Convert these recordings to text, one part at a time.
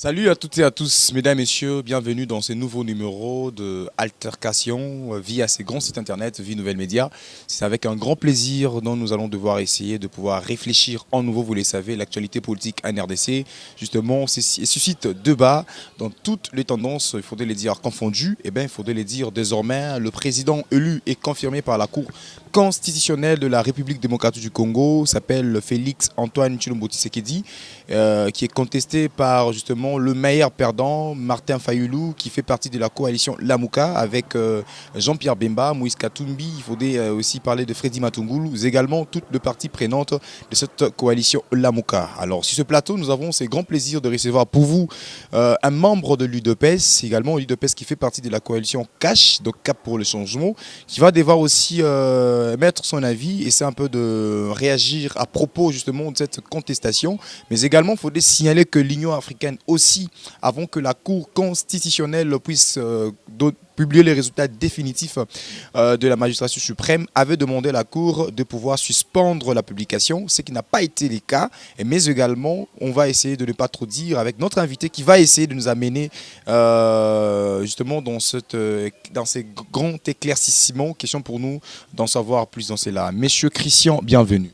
Salut à toutes et à tous, mesdames et messieurs, bienvenue dans ce nouveau numéro de Altercation via ces grands sites internet, Vie Nouvelles Médias. C'est avec un grand plaisir dont nous allons devoir essayer de pouvoir réfléchir en nouveau, vous le savez, l'actualité politique en RDC. Justement, suscite débat dans toutes les tendances, il faudrait les dire confondues, et bien il faudrait les dire désormais. Le président élu et confirmé par la Cour constitutionnelle de la République démocratique du Congo s'appelle Félix Antoine Tshilombo Tshisekedi, qui est contesté par justement le meilleur perdant, Martin Fayulu, qui fait partie de la coalition Lamuka avec Jean-Pierre Bemba, Moïse Katumbi. Il faudrait aussi parler de Freddy Matungulu, également toutes les parties prenantes de cette coalition Lamuka. Alors sur ce plateau, nous avons ce grand plaisir de recevoir pour vous un membre de l'UDPS, également l'UDPS qui fait partie de la coalition CACH, donc Cap pour le changement, qui va devoir aussi mettre son avis et c'est un peu de réagir à propos justement de cette contestation. Mais également, il faudrait signaler que l'Union africaine aussi, avant que la Cour constitutionnelle puisse publier les résultats définitifs de la magistrature suprême, avait demandé à la Cour de pouvoir suspendre la publication, ce qui n'a pas été le cas. Mais également, on va essayer de ne pas trop dire avec notre invité qui va essayer de nous amener justement dans ces grands éclaircissements. Question pour nous d'en savoir plus dans cela. Monsieur Christian, bienvenue.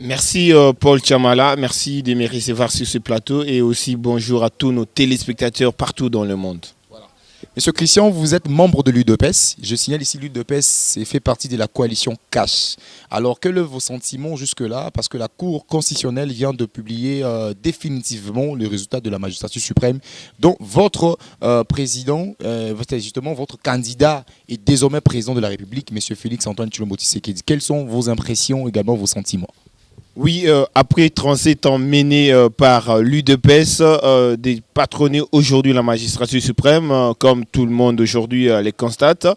Merci Paul Chamala, merci de me recevoir sur ce plateau et aussi bonjour à tous nos téléspectateurs partout dans le monde. Voilà. Monsieur Christian, vous êtes membre de l'UDPS. Je signale ici l'UDPS fait partie de la coalition CACH. Alors quels sont vos sentiments jusque-là? Parce que la Cour constitutionnelle vient de publier définitivement les résultats de la magistrature suprême dont votre président, justement votre candidat est désormais président de la République, monsieur Félix Antoine Tshilombo Tshisekedi. Quelles sont vos impressions, également vos sentiments? Oui, après 37 ans menés par l'UDPS, patronner aujourd'hui la magistrature suprême, comme tout le monde aujourd'hui les constate,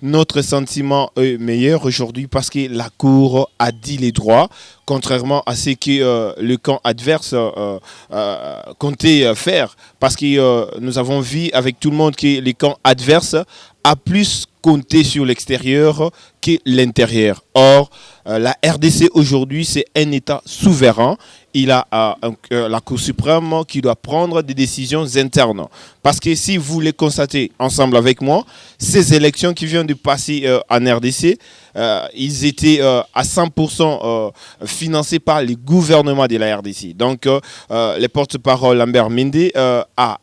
notre sentiment est meilleur aujourd'hui parce que la Cour a dit les droits, contrairement à ce que le camp adverse comptait faire. Parce que nous avons vu avec tout le monde que les camps adverses a plus compté sur l'extérieur que l'intérieur. Or, la RDC aujourd'hui, c'est un État souverain. Il a la Cour suprême qui doit prendre des décisions internes. Parce que si vous les constatez ensemble avec moi, ces élections qui viennent de passer en RDC, ils étaient à 100% financés par les gouvernements de la RDC. Donc, le porte-parole Lambert Mende a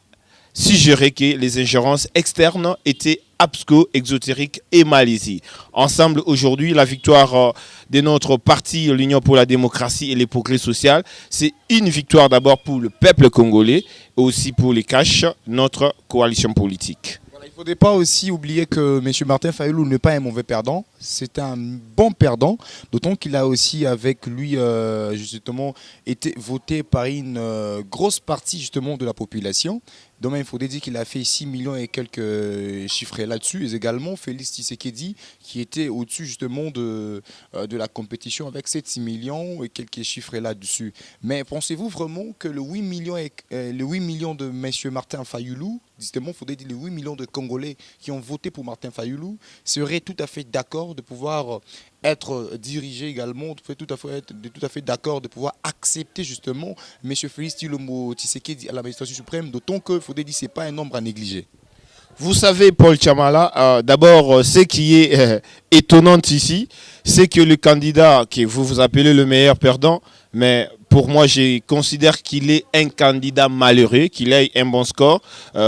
suggéré que les ingérences externes étaient absco, exotérique et Malaisie. Ensemble, aujourd'hui, la victoire de notre parti, l'Union pour la démocratie et le progrès social, c'est une victoire d'abord pour le peuple congolais et aussi pour les CACH, notre coalition politique. Voilà, il ne faudrait pas aussi oublier que M. Martin Fayulu n'est pas un mauvais perdant, c'est un bon perdant, d'autant qu'il a aussi avec lui justement été voté par une grosse partie justement de la population. Donc il faudrait dire qu'il a fait 6 millions et quelques chiffres là-dessus. Et également Félix Tshisekedi qui était au-dessus justement de la compétition avec 7 millions et quelques chiffres là-dessus. Mais pensez-vous vraiment que le 8 millions de M. Martin Fayulu, justement, il faudrait dire les 8 millions de Congolais qui ont voté pour Martin Fayulu, seraient tout à fait d'accord de pouvoir être dirigé également, tout à fait d'accord de pouvoir accepter justement M. Félix Tshilombo Tshisekedi à la magistrature suprême, d'autant qu'il faudrait dire que ce n'est pas un nombre à négliger. Vous savez, Paul Chamala, d'abord, ce qui est étonnant ici, c'est que le candidat que vous appelez le meilleur perdant, mais pour moi, je considère qu'il est un candidat malheureux, qu'il ait un bon score,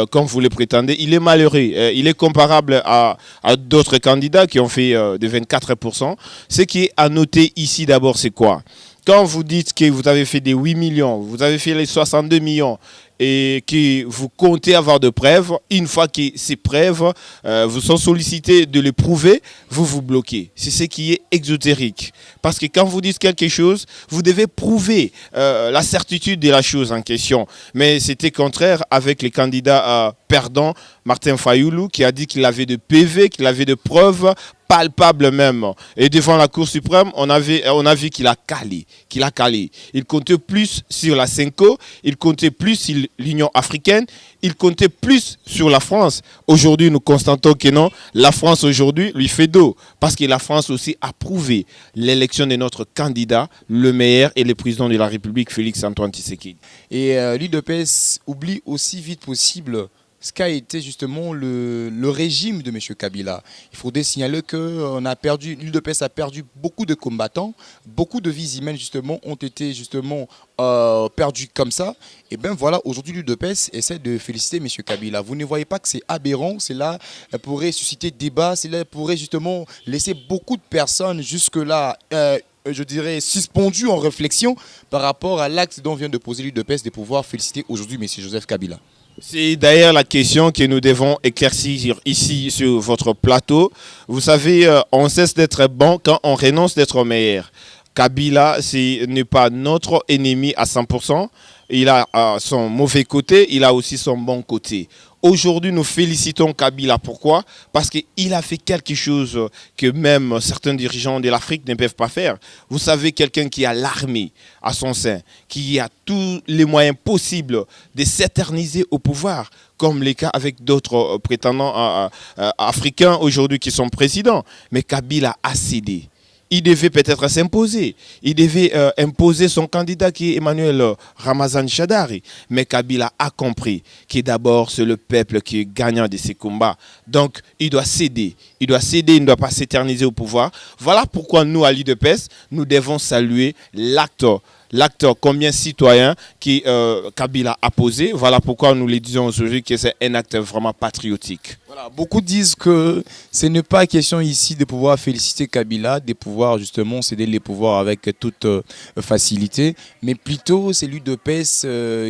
comme vous le prétendez. Il est malheureux. Il est comparable à d'autres candidats qui ont fait de 24%. Ce qui est à noter ici d'abord, c'est quoi? Quand vous dites que vous avez fait des 8 millions, vous avez fait les 62 millions, et que vous comptez avoir de preuves, une fois que ces preuves vous sont sollicitées de les prouver, vous vous bloquez. C'est ce qui est exotérique. Parce que quand vous dites quelque chose, vous devez prouver la certitude de la chose en question. Mais c'était contraire avec les candidats perdants, Martin Fayulu, qui a dit qu'il avait de PV, qu'il avait de preuves palpable même. Et devant la Cour suprême, on a vu qu'il a calé. Il comptait plus sur la Senko, il comptait plus l'Union africaine, il comptait plus sur la France. Aujourd'hui, nous constatons que non, la France aujourd'hui lui fait dos. Parce que la France aussi a prouvé l'élection de notre candidat, le meilleur et le président de la République, Félix-Antoine Tshisekedi. Et l'UDPS oublie aussi vite possible ce qu'a été justement le régime de M. Kabila. Il faudrait signaler que l'UDPS a perdu beaucoup de combattants, beaucoup de vies humaines justement ont été justement perdues comme ça. Et bien voilà, aujourd'hui l'UDPS essaie de féliciter M. Kabila. Vous ne voyez pas que c'est aberrant, cela pourrait susciter débat, cela pourrait justement laisser beaucoup de personnes jusque-là je dirais, suspendues en réflexion par rapport à l'acte dont vient de poser l'UDPS de pouvoir féliciter aujourd'hui M. Joseph Kabila. C'est d'ailleurs la question que nous devons éclaircir ici sur votre plateau. Vous savez, on cesse d'être bon quand on renonce d'être meilleur. Kabila, ce n'est pas notre ennemi à 100%. Il a son mauvais côté, il a aussi son bon côté. Aujourd'hui, nous félicitons Kabila. Pourquoi? Parce qu'il a fait quelque chose que même certains dirigeants de l'Afrique ne peuvent pas faire. Vous savez, quelqu'un qui a l'armée à son sein, qui a tous les moyens possibles de s'éterniser au pouvoir, comme les cas avec d'autres prétendants africains aujourd'hui qui sont présidents. Mais Kabila a cédé. Il devait peut-être s'imposer. Il devait imposer son candidat qui est Emmanuel Ramazan Shadari. Mais Kabila a compris que d'abord c'est le peuple qui est gagnant de ces combats. Donc il doit céder. Il doit céder, il ne doit pas s'éterniser au pouvoir. Voilà pourquoi nous, à l'UDPS, nous devons saluer l'acte combien citoyen qui Kabila a posé. Voilà pourquoi nous le disons aujourd'hui que c'est un acte vraiment patriotique. Voilà, beaucoup disent que ce n'est pas question ici de pouvoir féliciter Kabila, de pouvoir justement céder les pouvoirs avec toute facilité, mais plutôt c'est l'UDPS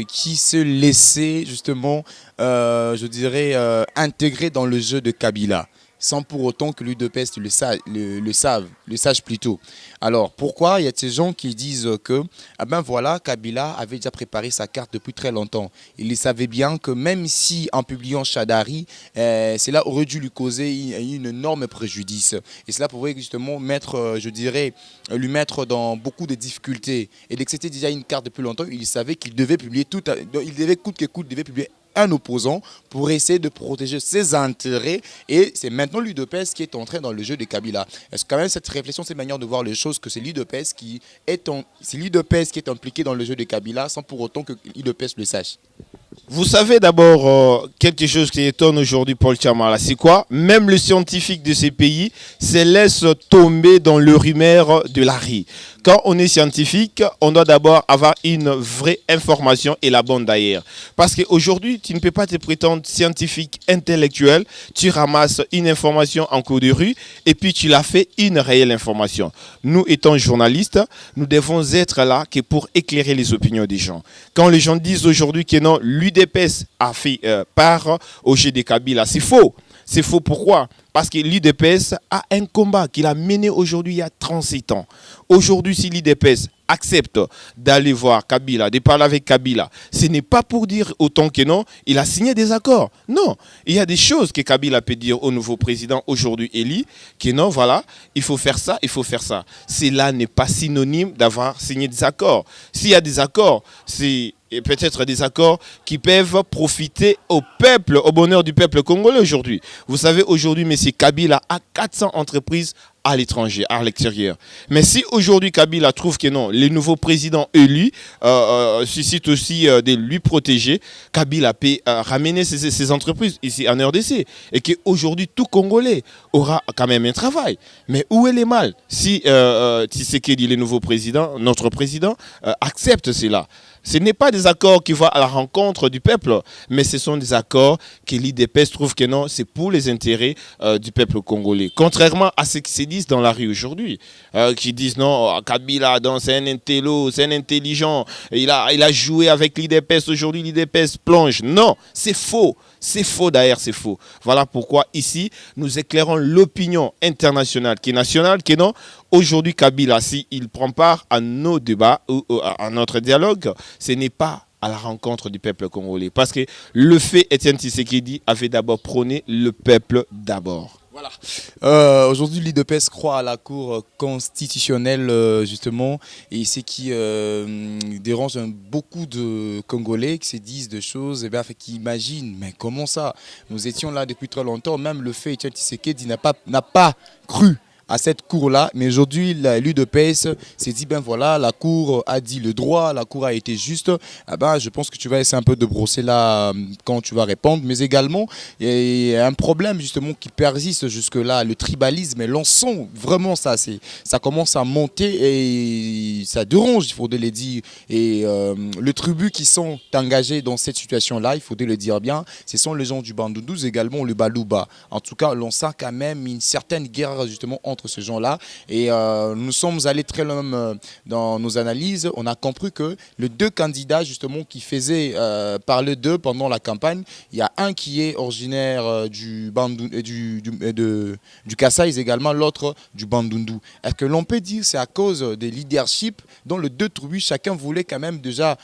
qui se laissait justement, je dirais, intégrer dans le jeu de Kabila, sans pour autant que l'UDPS le sache plutôt. Alors, pourquoi il y a ces gens qui disent que, ben voilà, Kabila avait déjà préparé sa carte depuis très longtemps. Il savait bien que même si, en publiant Shadari, cela aurait dû lui causer une énorme préjudice. Et cela pourrait justement lui mettre dans beaucoup de difficultés. Et dès que c'était déjà une carte depuis longtemps, il savait qu'il devait publier coûte que coûte, publier un opposant pour essayer de protéger ses intérêts, et c'est maintenant l'UDPS qui est entré dans le jeu de Kabila. Est-ce que quand même cette réflexion, cette manière de voir les choses, que c'est l'UDPS qui est impliqué dans le jeu de Kabila sans pour autant que l'UDPS le sache? Vous savez d'abord quelque chose qui étonne aujourd'hui Paul Chamala, c'est quoi? Même les scientifiques de ces pays se laissent tomber dans le rumeur de la rue. Quand on est scientifique, on doit d'abord avoir une vraie information, et la bonne d'ailleurs. Parce qu'aujourd'hui, tu ne peux pas te prétendre scientifique intellectuel, tu ramasses une information en cours de rue et puis tu la fais une réelle information. Nous, étant journalistes, nous devons être là que pour éclairer les opinions des gens. Quand les gens disent aujourd'hui que non, l'UDPS a fait part au jeu de Kabila, c'est faux. C'est faux, pourquoi? Parce que l'UDPS a un combat qu'il a mené aujourd'hui il y a 37 ans. Aujourd'hui, si l'UDPS accepte d'aller voir Kabila, de parler avec Kabila, ce n'est pas pour dire autant que non, il a signé des accords. Non, il y a des choses que Kabila peut dire au nouveau président aujourd'hui élu, que non, voilà, il faut faire ça, il faut faire ça. Cela n'est pas synonyme d'avoir signé des accords. S'il y a des accords, c'est peut-être des accords qui peuvent profiter au peuple, au bonheur du peuple congolais aujourd'hui. Vous savez, aujourd'hui, M. Kabila a 400 entreprises à l'étranger, à l'extérieur. Mais si aujourd'hui Kabila trouve que non, les nouveaux présidents élus suscitent aussi de lui protéger, Kabila peut ramener ces entreprises ici en RDC. Et qu'aujourd'hui, tout Congolais aura quand même un travail. Mais où est le mal? Si Tshisekedi, le nouveau président, notre président, accepte cela. Ce n'est pas des accords qui vont à la rencontre du peuple, mais ce sont des accords que l'UDPS trouve que non, c'est pour les intérêts du peuple congolais. Contrairement à ce qui se dit dans la rue aujourd'hui, qui disent non, Kabila, c'est un intello, c'est un intelligent, il a joué avec l'UDPS, aujourd'hui l'UDPS plonge. Non, c'est faux. C'est faux d'ailleurs, c'est faux. Voilà pourquoi ici, nous éclairons l'opinion internationale qui est nationale, qui est non. Aujourd'hui, Kabila, s'il prend part à nos débats ou à notre dialogue, ce n'est pas à la rencontre du peuple congolais. Parce que le fait, Etienne Tshisekedi avait d'abord prôné le peuple d'abord. Voilà. Aujourd'hui, l'IDPS croit à la Cour constitutionnelle, justement, et ce qui dérange beaucoup de Congolais qui se disent des choses, et bien, qui imaginent, mais comment ça? Nous étions là depuis très longtemps, même le fait Etienne Tshisekedi n'a pas cru à cette cour-là, mais aujourd'hui, l'UDPS s'est dit, ben voilà, la cour a dit le droit, la cour a été juste. Ah ben, je pense que tu vas essayer un peu de brosser là quand tu vas répondre, mais également, il y a un problème justement qui persiste jusque-là, le tribalisme, et l'on sent vraiment ça, ça commence à monter et ça dérange, il faudrait le dire. Et les tribus qui sont engagés dans cette situation-là, il faudrait le dire bien, ce sont les gens du Bandundu, également le Baluba. En tout cas, l'on sent quand même une certaine guerre justement entre ces gens-là. Et nous sommes allés très loin dans nos analyses. On a compris que les deux candidats justement qui faisaient parler d'eux pendant la campagne, il y a un qui est originaire du Kasaï, également l'autre du Bandundu. Est-ce que l'on peut dire que c'est à cause des leaderships dont les deux tribus, chacun voulait quand même déjà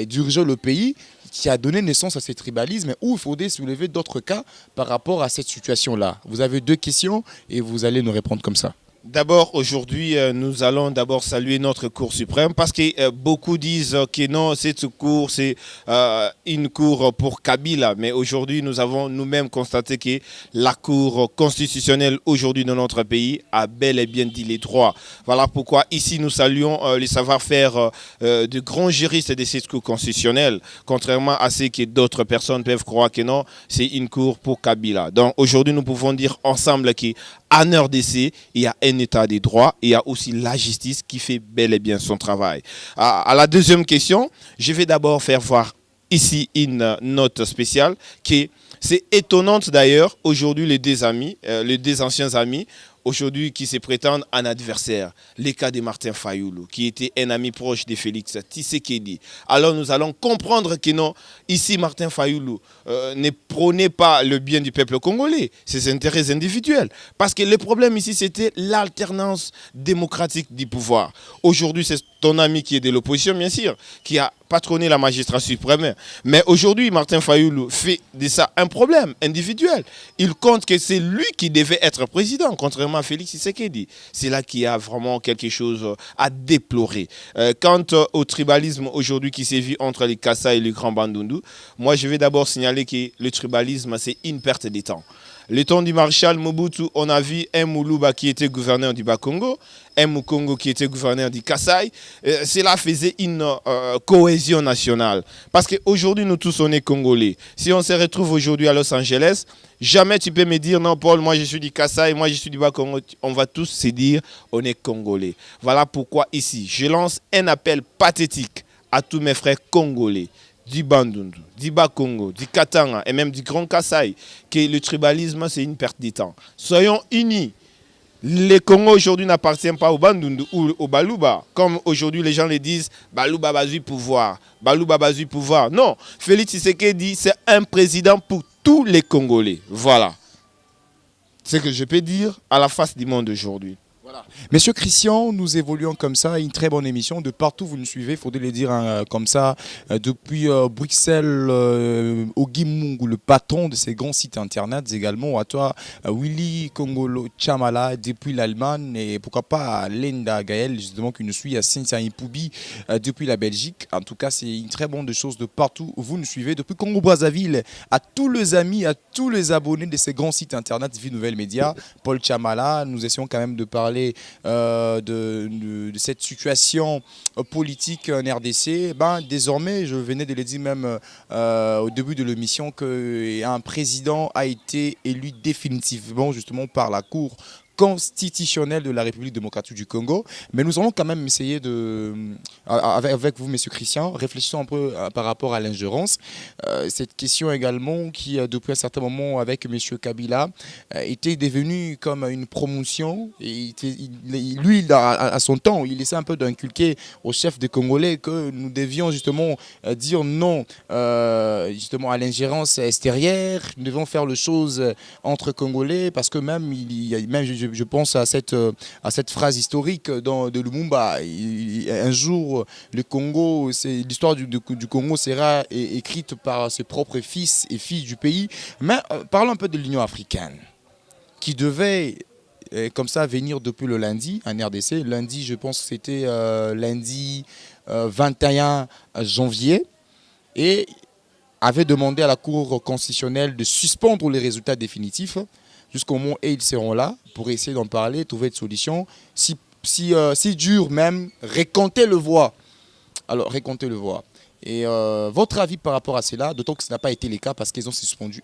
diriger le pays, qui a donné naissance à ce tribalisme, où il faudrait soulever d'autres cas par rapport à cette situation-là? Vous avez deux questions et vous allez nous répondre comme ça. D'abord, aujourd'hui, nous allons d'abord saluer notre Cour suprême parce que beaucoup disent que non, cette cour, c'est une cour pour Kabila. Mais aujourd'hui, nous avons nous-mêmes constaté que la Cour constitutionnelle aujourd'hui dans notre pays a bel et bien dit les droits. Voilà pourquoi ici, nous saluons les savoir-faire de grands juristes de cette Cour constitutionnelle, contrairement à ce que d'autres personnes peuvent croire que non, c'est une cour pour Kabila. Donc aujourd'hui, nous pouvons dire ensemble qu'en RDC, il y a un état des droits et il y a aussi la justice qui fait bel et bien son travail. À la deuxième question, je vais d'abord faire voir ici une note spéciale qui c'est étonnante d'ailleurs aujourd'hui les deux anciens amis aujourd'hui qui se prétendent un adversaire. Le cas de Martin Fayoulou, qui était un ami proche de Félix Tshisekedi. Alors nous allons comprendre que non, ici Martin Fayoulou ne prônait pas le bien du peuple congolais, ses intérêts individuels. Parce que le problème ici, c'était l'alternance démocratique du pouvoir. Aujourd'hui, c'est ton ami qui est de l'opposition, bien sûr, qui a patronné la magistrature suprême. Mais aujourd'hui, Martin Fayoulou fait de ça un problème individuel. Il compte que c'est lui qui devait être président, contrairement à Félix Tshisekedi. C'est là qu'il y a vraiment quelque chose à déplorer. Quant au tribalisme aujourd'hui qui sévit entre les Kassa et les Grands Bandundu, moi je vais d'abord signaler que le tribalisme, c'est une perte de temps. Le temps du maréchal Mobutu, on a vu un Moulouba qui était gouverneur du Bas-Congo, un Mukongo qui était gouverneur du Kasaï. Cela faisait une cohésion nationale. Parce qu'aujourd'hui, nous tous, on est Congolais. Si on se retrouve aujourd'hui à Los Angeles, jamais tu peux me dire, non Paul, moi je suis du Kasaï, moi je suis du Bas-Congo. On va tous se dire, on est Congolais. Voilà pourquoi ici, je lance un appel pathétique à tous mes frères congolais, du Bandundu, du Bas-Congo, du Katanga et même du Grand Kasaï, que le tribalisme, c'est une perte de temps. Soyons unis. Le Congo aujourd'hui n'appartient pas au Bandundu ou au Baluba. Comme aujourd'hui les gens le disent, Baluba bazui pouvoir, Baluba bazui pouvoir. Non, Félix Tshisekedi, c'est un président pour tous les Congolais. Voilà. C'est ce que je peux dire à la face du monde aujourd'hui. Voilà. Monsieur Christian, nous évoluons comme ça, une très bonne émission. De partout vous nous suivez, il faudrait le dire comme ça. Depuis Bruxelles, Ogimungu, le patron de ces grands sites internet, également à toi, Willy Kongolo Chamala, depuis l'Allemagne, et pourquoi pas à Lenda Gaël, justement, qui nous suit à Saint-Ipoubi, depuis la Belgique. En tout cas, c'est une très bonne chose de partout où vous nous suivez. Depuis Congo-Brazzaville, à tous les amis, à tous les abonnés de ces grands sites internet, Vie Nouvelle Média, Paul Chamala, nous essayons quand même de parler de cette situation politique en RDC. Désormais, je venais de le dire même au début de l'émission, qu'un président a été élu définitivement justement par la Cour constitutionnelle de la République démocratique du Congo. Mais nous allons quand même essayer de, avec vous, monsieur Christian, réfléchissons un peu par rapport à l'ingérence. Cette question également qui, depuis un certain moment, avec monsieur Kabila, était devenue comme une promotion. Et lui, à son temps, il essaie un peu d'inculquer aux chefs des Congolais que nous devions justement dire non justement à l'ingérence extérieure. Nous devons faire les choses entre Congolais parce que même, je pense à cette phrase historique de Lumumba. Un jour, le Congo, l'histoire du Congo sera écrite par ses propres fils et filles du pays. Mais parlons un peu de l'Union africaine. qui devait comme ça venir depuis le lundi en RDC. Lundi, je pense que c'était lundi 21 janvier. Et avait demandé à la Cour constitutionnelle de suspendre les résultats définitifs jusqu'au moment où ils seront là pour essayer d'en parler, trouver une solution. Si dur même, récompter le voix. Alors, récompter le voix. Et votre avis par rapport à cela, d'autant que ce n'a pas été le cas parce qu'ils ont suspendu,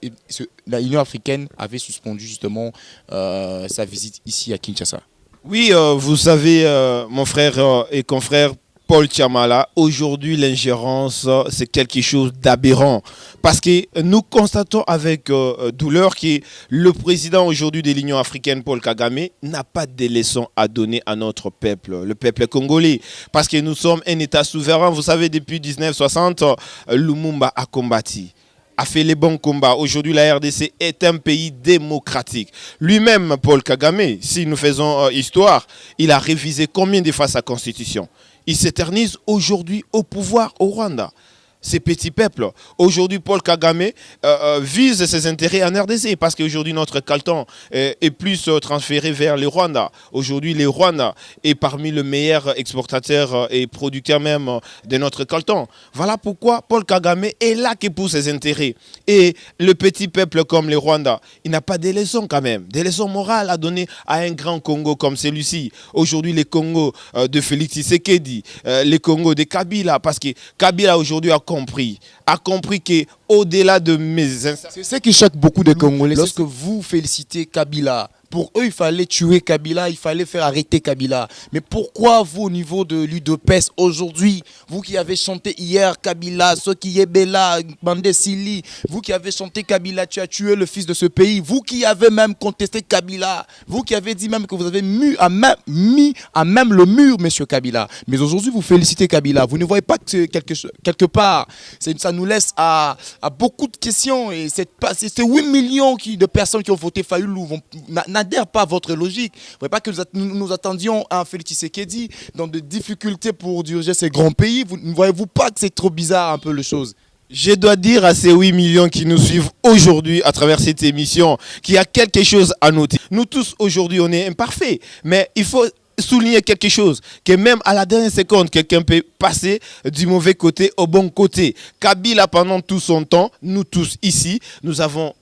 l'Union africaine avait suspendu justement sa visite ici à Kinshasa. Oui, vous savez, mon frère et confrère Paul Tchamala, aujourd'hui l'ingérence, c'est quelque chose d'aberrant. Parce que nous constatons avec douleur que le président aujourd'hui de l'Union africaine, Paul Kagame, n'a pas de leçons à donner à notre peuple, le peuple congolais. Parce que nous sommes un État souverain. Vous savez, depuis 1960, Lumumba a combattu, a fait les bons combats. Aujourd'hui, la RDC est un pays démocratique. Lui-même, Paul Kagame, si nous faisons histoire, il a révisé combien de fois sa constitution. Il s'éternise aujourd'hui au pouvoir au Rwanda. Ces petits peuples. Aujourd'hui, Paul Kagame vise ses intérêts en RDC parce qu'aujourd'hui, notre coltan est plus transféré vers le Rwanda. Aujourd'hui, le Rwanda est parmi les meilleurs exportateurs et producteurs même de notre coltan. Voilà pourquoi Paul Kagame est là qui pousse ses intérêts. Et le petit peuple comme le Rwanda, il n'a pas des leçons quand même, des leçons morales à donner à un grand Congo comme celui-ci. Aujourd'hui, les Congo de Félix Tshisekedi, les Congo de Kabila, parce que Kabila aujourd'hui a compris qu'au-delà de mes... C'est ce qui choque beaucoup de Congolais. Lorsque vous félicitez Kabila, pour eux, il fallait tuer Kabila, il fallait faire arrêter Kabila. Mais pourquoi vous, au niveau de l'UDPS, aujourd'hui, vous qui avez chanté hier Kabila, ceux qui Yebela, Bandé Sili, vous qui avez chanté Kabila, tu as tué le fils de ce pays, vous qui avez même contesté Kabila, vous qui avez dit même que vous avez mis à même le mur, monsieur Kabila. Mais aujourd'hui, vous félicitez Kabila. Vous ne voyez pas que quelque part, ça nous laisse à beaucoup de questions. Et c'est 8 millions de personnes qui ont voté Fayoulou n'adhèrent pas à votre logique. Vous ne voyez pas que nous attendions un Félix Tshisekedi dans des difficultés pour diriger ces grands pays. Ne voyez-vous pas que c'est trop bizarre un peu les choses? Je dois dire à ces 8 millions qui nous suivent aujourd'hui à travers cette émission qu'il y a quelque chose à noter. Nous tous aujourd'hui on est imparfaits, mais il faut souligner quelque chose, que même à la dernière seconde, quelqu'un peut passer du mauvais côté au bon côté. Kabila, pendant tout son temps, nous tous ici, nous avons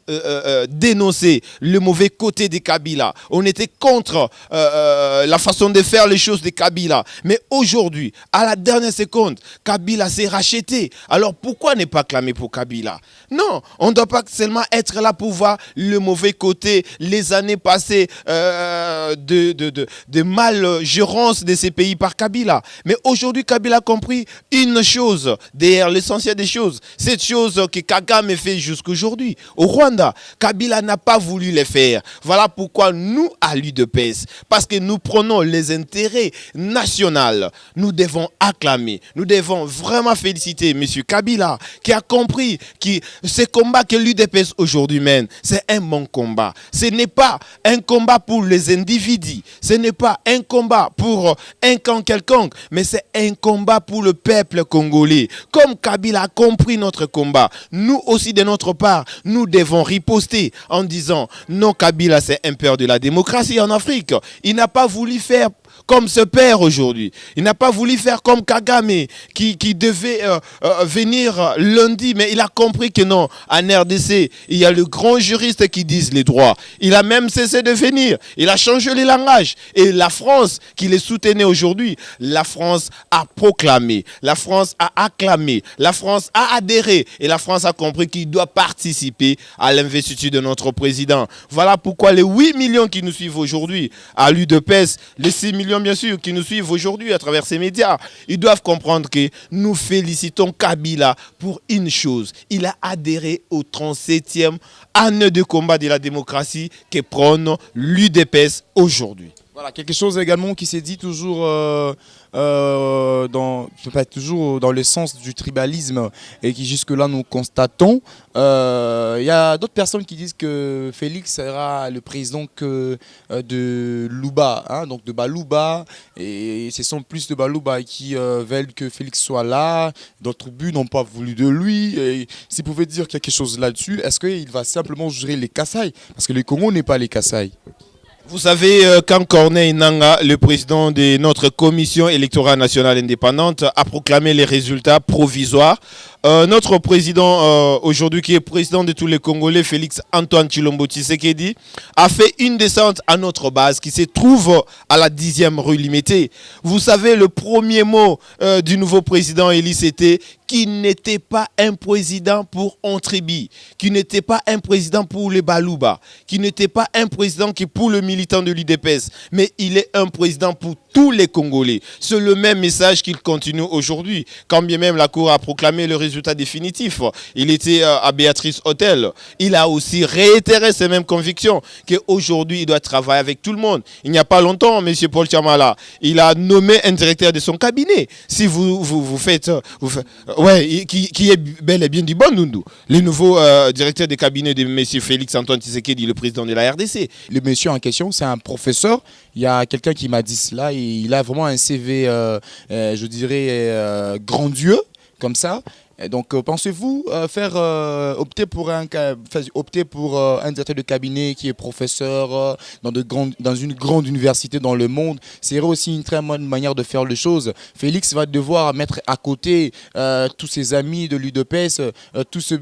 dénoncé le mauvais côté de Kabila. On était contre la façon de faire les choses de Kabila. Mais aujourd'hui, à la dernière seconde, Kabila s'est racheté. Alors pourquoi ne pas clamer pour Kabila? Non, on ne doit pas seulement être là pour voir le mauvais côté, les années passées de malgérance de ces pays par Kabila. Mais aujourd'hui, Kabila a compris une chose, derrière l'essentiel des choses. Cette chose que Kagame fait jusqu'aujourd'hui. Au Rwanda, Kabila n'a pas voulu les faire. Voilà pourquoi nous, à l'UDPS, parce que nous prenons les intérêts nationaux, nous devons acclamer, nous devons vraiment féliciter M. Kabila, qui a compris que ce combat que l'UDPS aujourd'hui mène, c'est un bon combat. Ce n'est pas un combat pour les individus, ce n'est pas un combat pour un camp quelconque, mais c'est un combat pour le peuple congolais. Comme Kabila a compris notre combat, nous aussi de notre part, nous devons riposter en disant non, Kabila c'est un père de la démocratie en Afrique. Il n'a pas voulu faire comme ce père aujourd'hui. Il n'a pas voulu faire comme Kagame qui devait venir lundi, mais il a compris que non, en RDC, il y a le grand juriste qui dit les droits. Il a même cessé de venir. Il a changé les langages. Et la France qui les soutenait aujourd'hui, la France a proclamé, la France a acclamé, la France a adhéré et la France a compris qu'il doit participer à l'investiture de notre président. Voilà pourquoi les 8 millions qui nous suivent aujourd'hui à l'UDPS, les 6 millions bien sûr qui nous suivent aujourd'hui à travers ces médias, ils doivent comprendre que nous félicitons Kabila pour une chose. Il a adhéré au 37e année de combat de la démocratie que prône l'UDPS aujourd'hui. Voilà, quelque chose également qui s'est dit toujours, pas toujours dans le sens du tribalisme et qui jusque-là nous constatons. Il y a d'autres personnes qui disent que Félix sera le président de Luba, hein, donc de Balouba. Et ce sont plus de Balouba qui veulent que Félix soit là. D'autres buts n'ont pas voulu de lui. Et s'il pouvait dire quelque chose là-dessus, est-ce qu'il va simplement gérer les Kasaï? Parce que le Congo n'est pas les Kasaï. Vous savez, quand Corneille Nangaa, le président de notre commission électorale nationale indépendante, a proclamé les résultats provisoires, notre président aujourd'hui, qui est président de tous les Congolais, Félix Antoine Tshilombo Tshisekedi, a fait une descente à notre base qui se trouve à la 10e rue Limité. Vous savez, le premier mot du nouveau président élu, c'était qu'il n'était pas un président pour Ontribi, qui n'était pas un président pour les Balouba, qui n'était pas un président qui pour le militant de l'UDPS, mais il est un président pour tous les Congolais. C'est le même message qu'il continue aujourd'hui. Quand bien même la Cour a proclamé le résultat définitif, il était à Béatrice Hôtel. Il a aussi réitéré ses mêmes convictions qu'aujourd'hui il doit travailler avec tout le monde. Il n'y a pas longtemps, M. Paul Chamala, il a nommé un directeur de son cabinet. Si vous faites ouais, qui est bel et bien du Bandundu, le nouveau directeur de cabinet de M. Félix Antoine Tshisekedi, le président de la RDC. Le monsieur en question, c'est un professeur. Il y a quelqu'un qui m'a dit cela. Et il a vraiment un CV, je dirais, grandiose, comme ça. Et donc, pensez-vous opter pour un directeur de cabinet qui est professeur dans une grande université dans le monde? C'est aussi une très bonne manière de faire les choses. Félix va devoir mettre à côté tous ses amis de l'UDPS, tout ce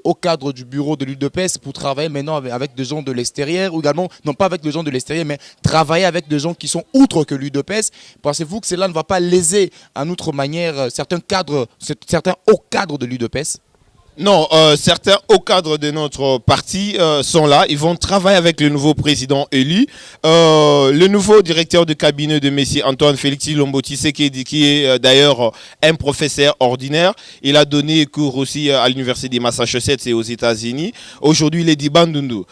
haut cadre du bureau de l'UDPS pour travailler maintenant avec des gens de l'extérieur, ou également, non pas avec des gens de l'extérieur, mais travailler avec des gens qui sont outre que l'UDPS. Pensez-vous que cela ne va pas léser à notre manière certains hauts cadres de l'UDPS? Non, certains hauts cadres de notre parti sont là. Ils vont travailler avec le nouveau président élu. Le nouveau directeur de cabinet de M. Antoine Félix Tshilombo Tshisekedi, qui est d'ailleurs un professeur ordinaire. Il a donné cours aussi à l'université de Massachusetts et aux États-Unis. Aujourd'hui, il est dit Bandundu.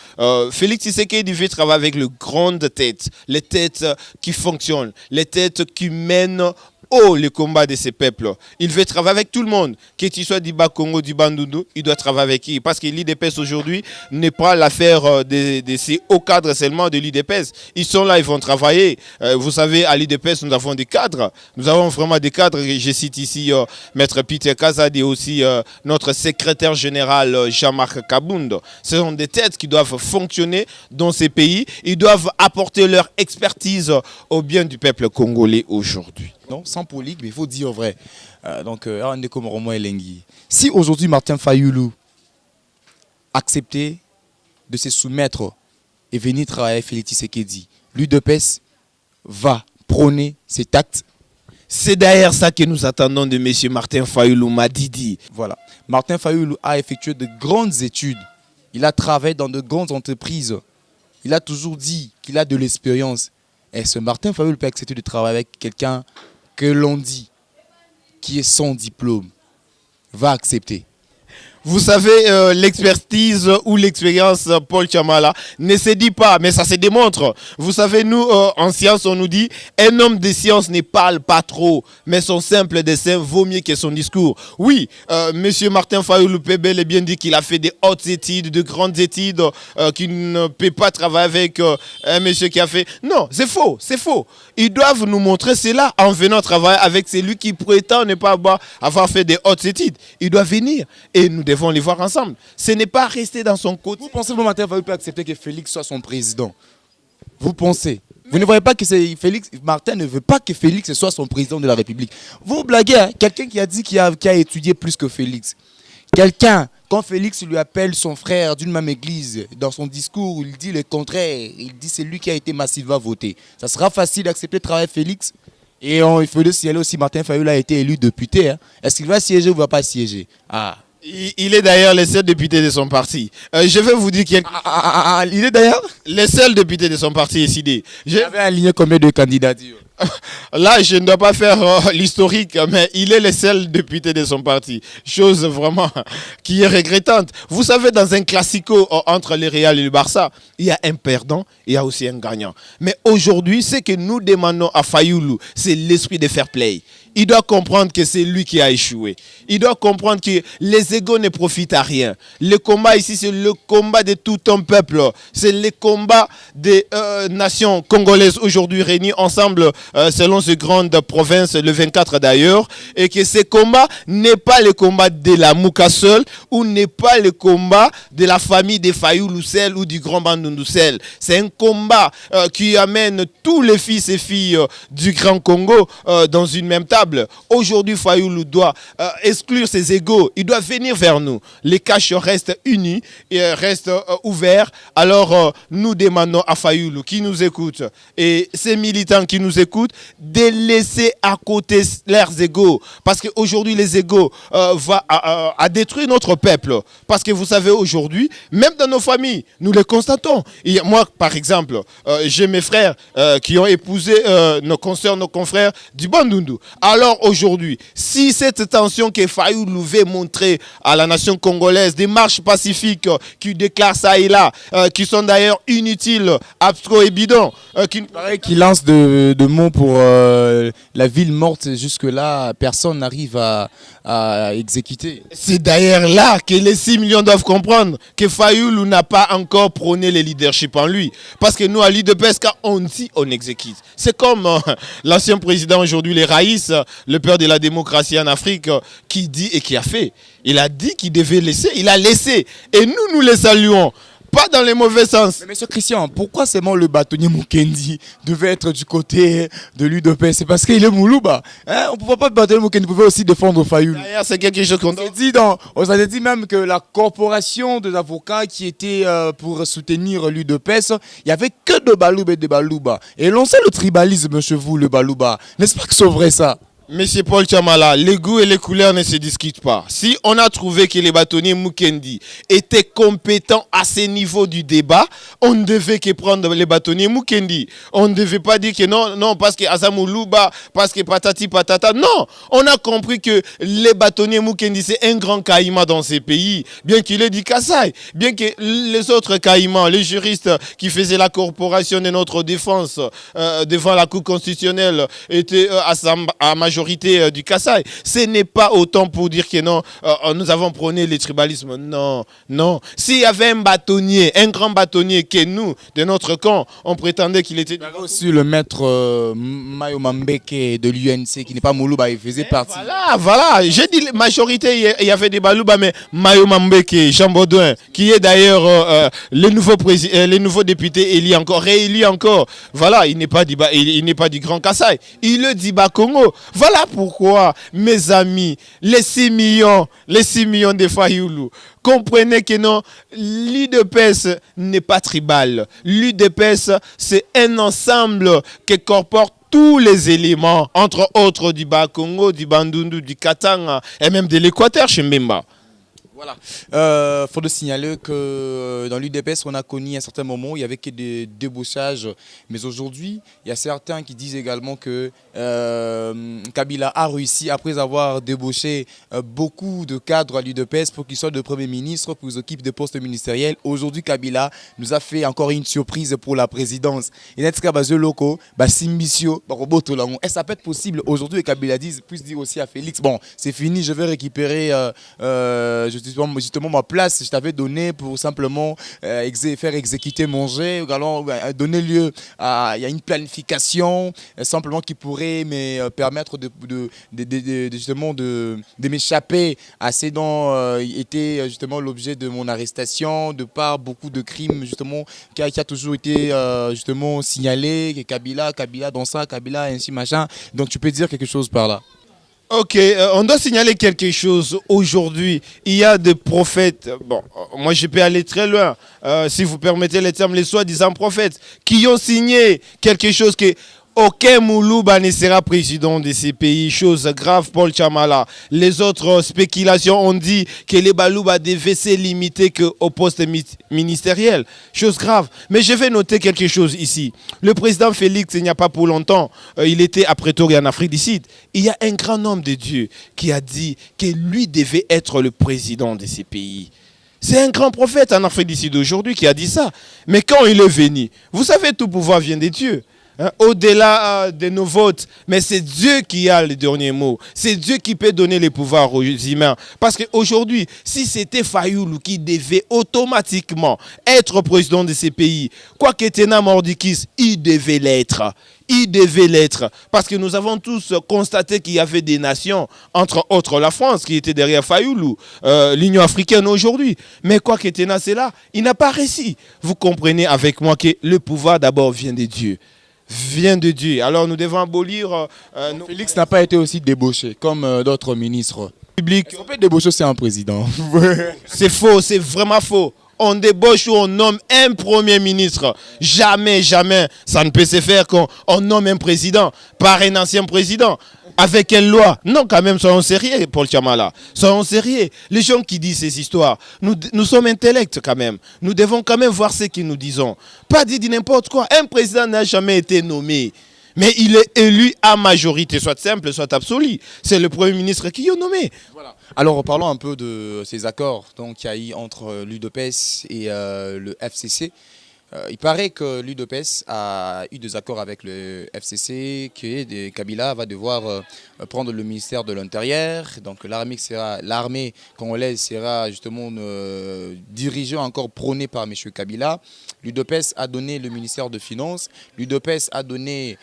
Félix Tshisekedi veut travailler avec les grandes têtes, les têtes qui fonctionnent, les têtes qui mènent le combat de ces peuples. Il veut travailler avec tout le monde. Que tu sois du Bas Congo, du Bandundu, il doit travailler avec qui? Parce que l'IDPS aujourd'hui n'est pas l'affaire de ces hauts cadres seulement de l'IDPS. Ils sont là, ils vont travailler. Vous savez, à l'IDPS, nous avons des cadres. Nous avons vraiment des cadres. Je cite ici Maître Peter Kazad et aussi notre secrétaire général Jean-Marc Kabound. Ce sont des têtes qui doivent fonctionner dans ces pays. Ils doivent apporter leur expertise au bien du peuple congolais aujourd'hui. Non, sans polémique, mais il faut dire vrai. Si aujourd'hui Martin Fayulu acceptait de se soumettre et venir travailler avec Félix Tshisekedi, l'UDPS va prôner cet acte. C'est d'ailleurs ça que nous attendons de M. Martin Fayulu Madidi. Voilà. Martin Fayulu a effectué de grandes études. Il a travaillé dans de grandes entreprises. Il a toujours dit qu'il a de l'expérience. Et ce Martin Fayulu peut accepter de travailler avec quelqu'un que l'on dit qui est sans diplôme, va accepter. Vous savez, l'expertise ou l'expérience, Paul Chamala, ne se dit pas, mais ça se démontre. Vous savez, nous, en science, on nous dit, un homme de science ne parle pas trop, mais son simple dessin vaut mieux que son discours. Oui, monsieur Martin Fayulu peut bel et bien dire qu'il a fait des hautes études, de grandes études, qu'il ne peut pas travailler avec un monsieur qui a fait... Non, c'est faux, c'est faux. Ils doivent nous montrer cela en venant travailler avec celui qui prétend ne pas avoir fait des hautes études. Il doit venir et nous devons les voir ensemble. Ce n'est pas rester dans son côté. Vous pensez que Martin Fayulu peut accepter que Félix soit son président? Vous pensez? Vous ne voyez pas que Martin ne veut pas que Félix soit son président de la République. Vous blaguez, hein? Quelqu'un qui a dit qu'il a étudié plus que Félix. Quelqu'un, quand Félix lui appelle son frère d'une même église, dans son discours, il dit le contraire. Il dit c'est lui qui a été massivement voté. Ça sera facile d'accepter de travailler avec Félix? Et il faut le signaler aussi, Martin Fayulu a été élu député. Hein? Est-ce qu'il va siéger ou ne va pas siéger? Ah. Il est d'ailleurs le seul député de son parti. Je vais vous dire qu'il Il est d'ailleurs. le seul député de son parti est cédé. Il avait aligné combien de candidatures? Là, je ne dois pas faire l'historique, mais il est le seul député de son parti. Chose vraiment qui est regrettante. Vous savez, dans un classico entre le Real et le Barça, il y a un perdant, il y a aussi un gagnant. Mais aujourd'hui, ce que nous demandons à Fayoulou, c'est l'esprit de fair play. Il doit comprendre que c'est lui qui a échoué. Il doit comprendre que les égos ne profitent à rien. Le combat ici, c'est le combat de tout un peuple. C'est le combat des nations congolaises aujourd'hui réunies ensemble selon ces grandes provinces, le 24 d'ailleurs. Et que ce combat n'est pas le combat de la Mouka seul ou n'est pas le combat de la famille des Fayoulou Sel ou du Grand Bandundu Sel. C'est un combat qui amène tous les fils et filles du Grand Congo dans une même table. Aujourd'hui, Fayoulou doit exclure ses égos. Il doit venir vers nous. Les caches restent unis et restent ouverts. Alors, nous demandons à Fayoulou qui nous écoute et ces militants qui nous écoutent de laisser à côté leurs égos. Parce qu'aujourd'hui, les égos vont à détruire notre peuple. Parce que vous savez, aujourd'hui, même dans nos familles, nous les constatons. Moi, par exemple, j'ai mes frères qui ont épousé nos consoeurs, nos confrères du Bandundu. Alors aujourd'hui, si cette tension que Fayoulou veut montrer à la nation congolaise, des marches pacifiques qui déclarent ça et là, qui sont d'ailleurs inutiles, abstro et bidons. Qui lance de mots pour la ville morte, jusque-là, personne n'arrive à exécuter. C'est d'ailleurs là que les 6 millions doivent comprendre que Fayoulou n'a pas encore prôné le leadership en lui. Parce que nous, à l'UDPS, quand on dit, on exécute. C'est comme l'ancien président aujourd'hui, les Raïs, le père de la démocratie en Afrique, qui dit et qui a fait. Il a dit qu'il devait laisser, il a laissé. Et nous les saluons. Pas dans les mauvais sens. Mais monsieur Christian, pourquoi seulement le bâtonnier Mukendi devait être du côté de l'UDPS? C'est parce qu'il est Moulouba. Hein? On ne pouvait pas le bâtonnier Mukendi, pouvait aussi défendre Fayoulou. D'ailleurs, c'est quelque chose qu'on on s'est dit même que la corporation des avocats qui était pour soutenir l'UDPS, il n'y avait que de Balouba et de Balouba. Et l'on sait le tribalisme chez vous, le Balouba. N'est-ce pas que c'est vrai ça? Monsieur Paul Chamala, les goûts et les couleurs ne se discutent pas. Si on a trouvé que les bâtonniers Mukendi étaient compétents à ce niveau du débat, on ne devait que prendre les bâtonniers Mukendi. On ne devait pas dire que non, parce que Azamou Louba, parce que patati patata. Non, on a compris que les bâtonniers Mukendi, c'est un grand caïman dans ces pays, bien qu'il ait dit Kassai, bien que les autres caïmans, les juristes qui faisaient la corporation de notre défense devant la Cour constitutionnelle étaient à majorité du Kassai. Ce n'est pas autant pour dire que non, nous avons prôné le tribalisme. Non. S'il y avait un bâtonnier, un grand bâtonnier que nous, de notre camp, on prétendait qu'il était... Il y avait aussi le maître Mayo Mambeke de l'UNC qui n'est pas Moulouba, il faisait partie. Voilà. J'ai dit majorité, il y avait des Balouba, mais Mayo Mambeke, Jean Baudouin, qui est d'ailleurs le nouveau député réélu encore. Voilà, il n'est pas du Grand Kassai. Il est du Bas Congo. Voilà pourquoi, mes amis, les 6 millions de Fayoulou, comprenez que non, l'UDPS n'est pas tribal. L'UDPS, c'est un ensemble qui comporte tous les éléments, entre autres du Bas Congo, du Bandundu, du Katanga et même de l'Équateur chez Mbemba. Voilà. Faut de signaler que dans l'UDPS, on a connu à un certain moment où il y avait que des débauchages. Mais aujourd'hui, il y a certains qui disent également que Kabila a réussi, après avoir débauché beaucoup de cadres à l'UDPS pour qu'ils soient de Premier ministre, pour qu'ils occupent des postes ministériels. Aujourd'hui, Kabila nous a fait encore une surprise pour la présidence. Et est-ce que ça peut être possible aujourd'hui que Kabila puisse dire aussi à Félix, bon, c'est fini, je vais récupérer justement ma place, je t'avais donné pour simplement faire exécuter mon jet, donner lieu à une planification simplement qui pourrait me permettre justement de m'échapper à ce dont était justement l'objet de mon arrestation, de par beaucoup de crimes justement qui a toujours été justement signalé, que Kabila dans ça, Kabila ainsi machin. Donc tu peux dire quelque chose par là? Ok, on doit signaler quelque chose. Aujourd'hui, il y a des prophètes, bon, moi je peux aller très loin, si vous permettez les termes, les soi-disant prophètes, qui ont signé quelque chose que Aucun Moulouba ne sera président de ces pays. Chose grave, Paul Chamala. Les autres spéculations ont dit que les Balouba devaient se limiter qu'au poste ministériel. Chose grave. Mais je vais noter quelque chose ici. Le président Félix, il n'y a pas pour longtemps, il était à Pretoria en Afrique du Sud. Il y a un grand homme de Dieu qui a dit que lui devait être le président de ces pays. C'est un grand prophète en Afrique du Sud aujourd'hui qui a dit ça. Mais quand il est venu, vous savez, tout pouvoir vient de Dieu. Au-delà de nos votes, mais c'est Dieu qui a le dernier mot. C'est Dieu qui peut donner les pouvoirs aux humains. Parce qu'aujourd'hui, si c'était Fayoulou qui devait automatiquement être président de ces pays, quoi qu'Etena Mordikis, il devait l'être. Il devait l'être. Parce que nous avons tous constaté qu'il y avait des nations, entre autres la France, qui était derrière Fayoulou, l'Union africaine aujourd'hui. Mais quoi qu'Etena, c'est là, il n'a pas réussi. Vous comprenez avec moi que le pouvoir d'abord vient de Dieu. Vient de Dieu. Alors nous devons abolir... Félix n'a pas été aussi débauché comme d'autres ministres. On peut débaucher, c'est un président. C'est faux, c'est vraiment faux. On débauche ou on nomme un premier ministre. Jamais, jamais, ça ne peut se faire qu'on nomme un président par un ancien président. Avec quelle loi? Non, quand même, soyons sérieux, Paul Chamala. Soyons sérieux. Les gens qui disent ces histoires, nous sommes intellects quand même. Nous devons quand même voir ce que nous disons. Pas dire n'importe quoi. Un président n'a jamais été nommé. Mais il est élu à majorité, soit simple, soit absolue. C'est le Premier ministre qui est nommé. Voilà. Alors, parlons un peu de ces accords qu'il y a eu entre l'UDPS et le FCC. Il paraît que l'UDPS a eu des accords avec le FCC, que Kabila va devoir prendre le ministère de l'Intérieur. Donc l'armée congolaise sera justement dirigée, encore prônée par M. Kabila. L'UDPS a donné le ministère de Finances. L'UDPS a donné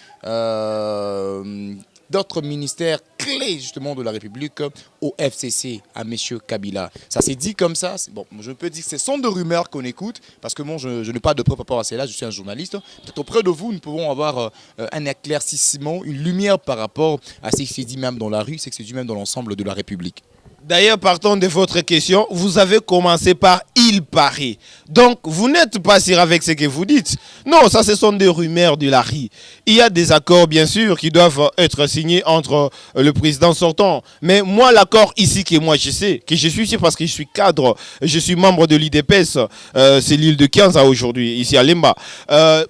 d'autres ministères clés justement de la République au FCC, à M. Kabila. Ça s'est dit comme ça. Bon, je peux dire que ce sont des rumeurs qu'on écoute, parce que moi, je n'ai pas de preuve par rapport à cela, je suis un journaliste. Peut-être auprès de vous, nous pouvons avoir un éclaircissement, une lumière par rapport à ce qui s'est dit même dans la rue, ce qui s'est dit même dans l'ensemble de la République. D'ailleurs, partant de votre question, vous avez commencé par « il paraît ». Donc, vous n'êtes pas sûr avec ce que vous dites. Non, ça, ce sont des rumeurs de la rue. Il y a des accords, bien sûr, qui doivent être signés entre le président sortant. Mais moi, l'accord ici que moi je sais, que je suis ici parce que je suis cadre, je suis membre de l'IDPS, c'est l'île de Kianza aujourd'hui, ici à Lemba.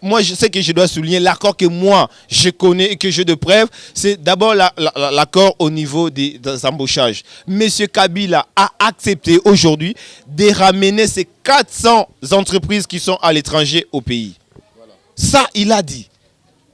Moi, je sais que je dois souligner l'accord que moi, je connais et que j'ai de preuves. C'est d'abord l'accord au niveau des embauchages. Monsieur Kabila a accepté aujourd'hui de ramener ces 400 entreprises qui sont à l'étranger au pays. Voilà. Ça, il a dit.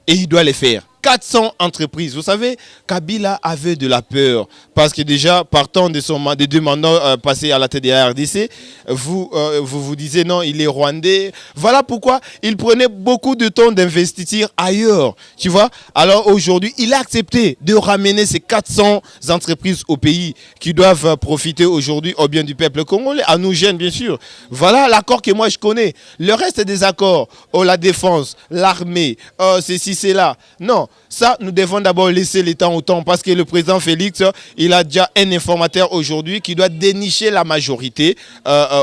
Et il doit les faire. 400 entreprises. Vous savez, Kabila avait de la peur parce que déjà, partant de des deux mandats passés à la tête de la RDC, vous disiez non, il est rwandais. Voilà pourquoi il prenait beaucoup de temps d'investir ailleurs. Tu vois? Alors aujourd'hui, il a accepté de ramener ces 400 entreprises au pays qui doivent profiter aujourd'hui au bien du peuple congolais, à nous jeunes bien sûr. Voilà l'accord que moi je connais. Le reste des accords, la défense, l'armée, ceci, c'est là. Non. Ça, nous devons d'abord laisser le temps au temps parce que le président Félix, il a déjà un informateur aujourd'hui qui doit dénicher la majorité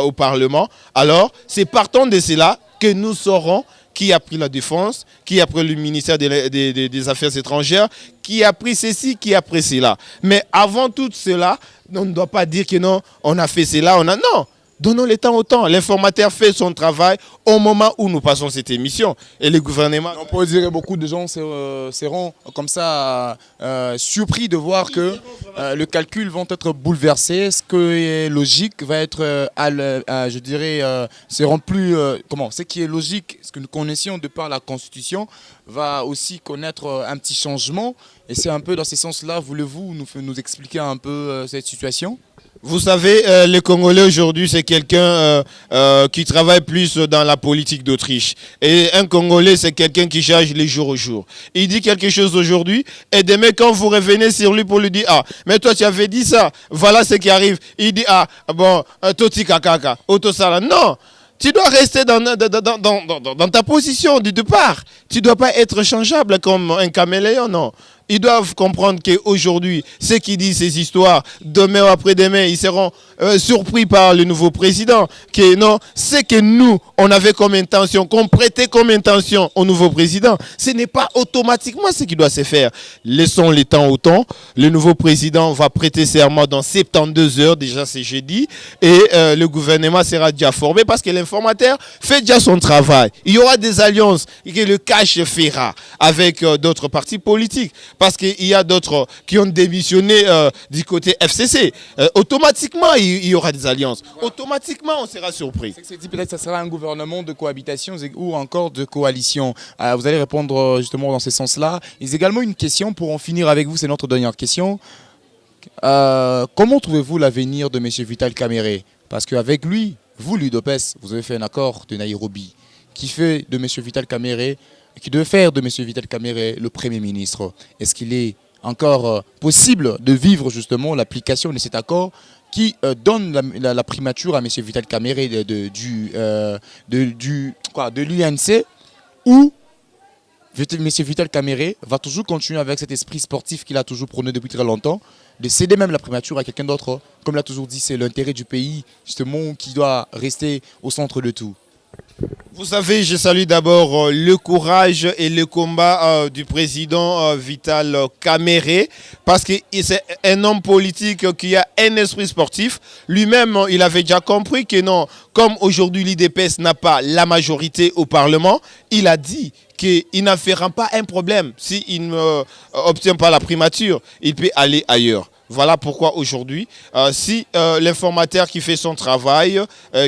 au Parlement. Alors, c'est partant de cela que nous saurons qui a pris la défense, qui a pris le ministère des Affaires étrangères, qui a pris ceci, qui a pris cela. Mais avant tout cela, on ne doit pas dire que non, on a fait cela, non. Donnons le temps au temps. L'informateur fait son travail au moment où nous passons cette émission. Et le gouvernement... On peut dire que beaucoup de gens seront comme ça surpris de voir que le calcul va être bouleversé. Ce qui est logique va être, je dirais, seront plus... ce qui est logique, ce que nous connaissions de par la Constitution, va aussi connaître un petit changement. Et c'est un peu dans ce sens-là, voulez-vous nous expliquer un peu cette situation ? Vous savez, les Congolais aujourd'hui, c'est quelqu'un qui travaille plus dans la politique d'Autriche. Et un Congolais, c'est quelqu'un qui charge les jours au jour. Il dit quelque chose aujourd'hui, et demain, quand vous revenez sur lui pour lui dire « Ah, mais toi, tu avais dit ça, voilà ce qui arrive. » Il dit « Ah, bon, toti kakaka, otosala. » Non, tu dois rester dans ta position du départ. Tu ne dois pas être changeable comme un caméléon, non. Ils doivent comprendre qu'aujourd'hui, ceux qui disent ces histoires, demain ou après-demain, ils seront surpris par le nouveau président. Que non, c'est que nous, on avait comme intention, qu'on prêtait comme intention au nouveau président. Ce n'est pas automatiquement ce qui doit se faire. Laissons les temps au temps. Le nouveau président va prêter serment dans 72 heures, déjà c'est jeudi, et le gouvernement sera déjà formé parce que l'informateur fait déjà son travail. Il y aura des alliances que le cash fera avec d'autres partis politiques parce qu'il y a d'autres qui ont démissionné du côté FCC. Automatiquement, il y aura des alliances. Automatiquement, on sera surpris. C'est dit peut-être que ce sera un gouvernement de cohabitation ou encore de coalition. Vous allez répondre justement dans ce sens-là. Il y a également une question pour en finir avec vous, c'est notre dernière question. Comment trouvez-vous l'avenir de M. Vital Kamerhe? Parce qu'avec lui, vous, l'UDPS, vous avez fait un accord de Nairobi qui fait de M. Vital Kamerhe, qui devait faire de M. Vital Kamerhe le Premier ministre. Est-ce qu'il est encore possible de vivre justement l'application de cet accord qui donne la primature à M. Vital Kamerhe de l'UNC, ou M. Vital Kamerhe va toujours continuer avec cet esprit sportif qu'il a toujours prôné depuis très longtemps, de céder même la primature à quelqu'un d'autre. Comme l'a toujours dit, c'est l'intérêt du pays justement qui doit rester au centre de tout. Vous savez, je salue d'abord le courage et le combat du président Vital Kamerhe, parce que c'est un homme politique qui a un esprit sportif. Lui-même, il avait déjà compris que non, comme aujourd'hui l'UDPS n'a pas la majorité au Parlement, il a dit qu'il n'en fera pas un problème. S'il n'obtient pas la primature, il peut aller ailleurs. Voilà pourquoi aujourd'hui, si l'informateur qui fait son travail,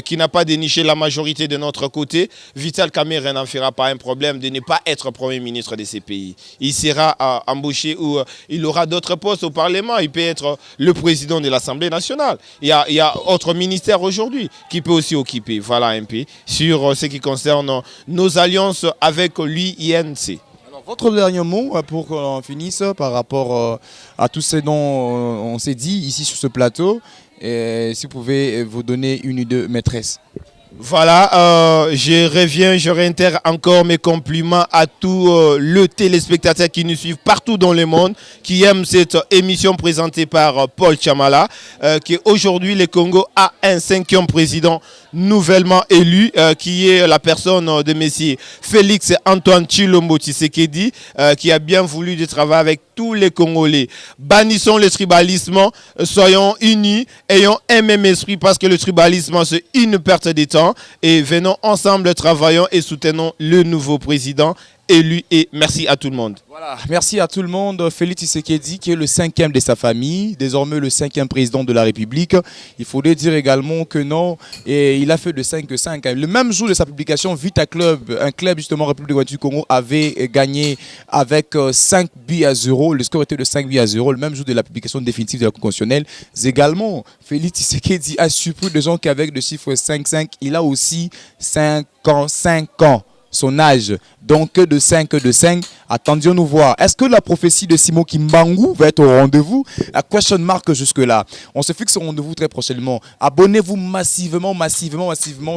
qui n'a pas déniché la majorité de notre côté, Vital Kamerhe n'en fera pas un problème de ne pas être Premier ministre de ces pays. Il sera embauché ou il aura d'autres postes au Parlement. Il peut être le président de l'Assemblée nationale. Il y a autre ministère aujourd'hui qui peut aussi occuper. Voilà un peu sur ce qui concerne nos alliances avec l'UNC. Votre dernier mot pour qu'on finisse par rapport à tout ce dont on s'est dit ici sur ce plateau, et si vous pouvez vous donner une ou deux maîtresses. Voilà, je reviens, je réitère encore mes compliments à tous les téléspectateurs qui nous suivent partout dans le monde, qui aiment cette émission présentée par Paul Chamala, qu'aujourd'hui le Congo a un 5e président nouvellement élu, qui est la personne de M. Félix Antoine Tshilombo Tshisekedi, qui a bien voulu de travailler avec tous les Congolais. Bannissons le tribalisme, soyons unis, ayons un même esprit, parce que le tribalisme c'est une perte de temps, et venons ensemble, travaillons et soutenons le nouveau président élu, et merci à tout le monde. Voilà, merci à tout le monde. Félix Tshisekedi qui est le 5e de sa famille, désormais le 5e président de la République. Il faudrait dire également que non, et il a fait de 5-5. Le même jour de sa publication, Vita Club, un club justement République du Congo, avait gagné avec 5-0. Le score était de 5-0. Le même jour de la publication définitive de la Cour constitutionnelle. Également, Félix Tshisekedi a surpris des gens qu'avec le chiffre 5-5, il a aussi 5 ans. Son âge, donc de 5, attendions-nous voir. Est-ce que la prophétie de Simon Kimbangu va être au rendez-vous? La question marque jusque-là. On se fixe au rendez-vous très prochainement. Abonnez-vous massivement.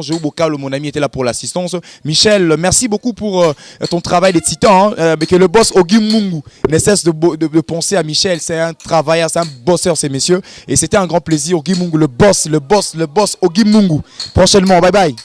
J'ai eu Bokalo, mon ami, était là pour l'assistance. Michel, merci beaucoup pour ton travail de titan. Que le boss Ogi Mungu ne cesse de penser à Michel. C'est un travailleur, c'est un bosseur, ces messieurs. Et c'était un grand plaisir. Ogi Mungu, le boss Ogi Mungu. Prochainement, bye bye.